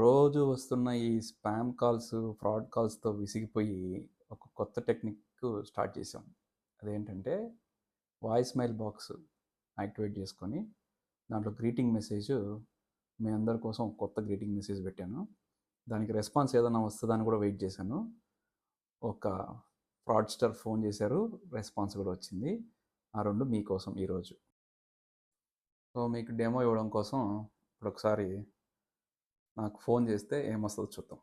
రోజు వస్తున్న ఈ స్పామ్ కాల్స్, ఫ్రాడ్ కాల్స్‌తో విసిగిపోయి ఒక కొత్త టెక్నిక్ స్టార్ట్ చేశాం. అదేంటంటే వాయిస్ మెయిల్ బాక్స్ యాక్టివేట్ చేసుకొని దాంట్లో గ్రీటింగ్ మెసేజ్ మీ అందరి కోసం ఒక కొత్త గ్రీటింగ్ మెసేజ్ పెట్టాను. దానికి రెస్పాన్స్ ఏదైనా వస్తుందని కూడా వెయిట్ చేశాను. ఒక ఫ్రాడ్స్టర్ ఫోన్ చేశారు, రెస్పాన్స్ కూడా వచ్చింది. ఆ రెండు మీకోసం ఈరోజు. సో మీకు డెమో ఇవ్వడం కోసం ఇప్పుడు ఒకసారి నాకు ఫోన్ చేస్తే ఏమొస్తుందో చూద్దాం.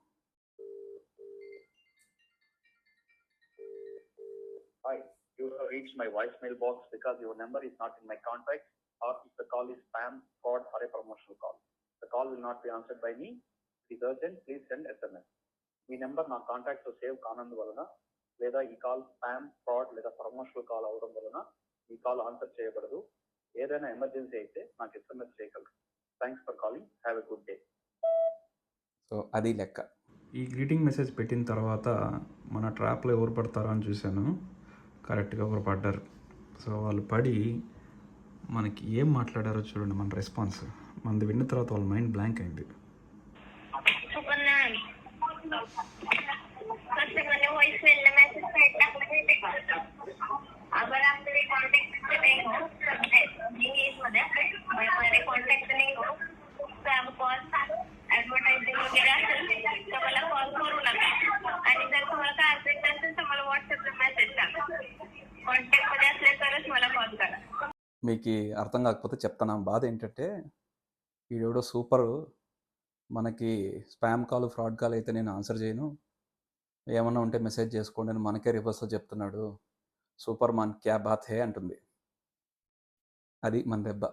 Hi, you have reached my voicemail box because your number is not in my contacts, or if the call is spam, fraud, or a promotional call. The call will not be answered by me. If it is urgent, please send SMS. Me number నా contacts save కానందువలన లేదా ఈ call spam, fraud లేదా promotional call అవడం వలన ఈ call answer చేయబడదు. ఏదైనా emergency అయితే నాకు SMS చేయగలరు. Thanks for calling. Have a good day. So అది లెక్క. ఈ గ్రీటింగ్ మెసేజ్ పెట్టిన తర్వాత మన ట్రాప్లో ఎవరు పడతారో అని చూశాను. కరెక్ట్గా ఎవరు పడ్డారు. సో వాళ్ళు పడి మనకి ఏం మాట్లాడారో చూడండి. మన రెస్పాన్స్ మనది విన్న తర్వాత వాళ్ళ మైండ్ బ్లాంక్ అయింది. మీకు అర్థం కాకపోతే చెప్తాను. బాధ ఏంటంటే వీడెవడో సూపర్, మనకి స్పామ్ కాల్, ఫ్రాడ్ కాల్ అయితే నేను ఆన్సర్ చేయను, ఏమన్నా ఉంటే మెసేజ్ చేసుకోండి అని మనకే రివర్స్లో చెప్తున్నాడు. సూపర్ మాన్ క్యా బాత్ హే అంటుంది. అది మన దెబ్బ.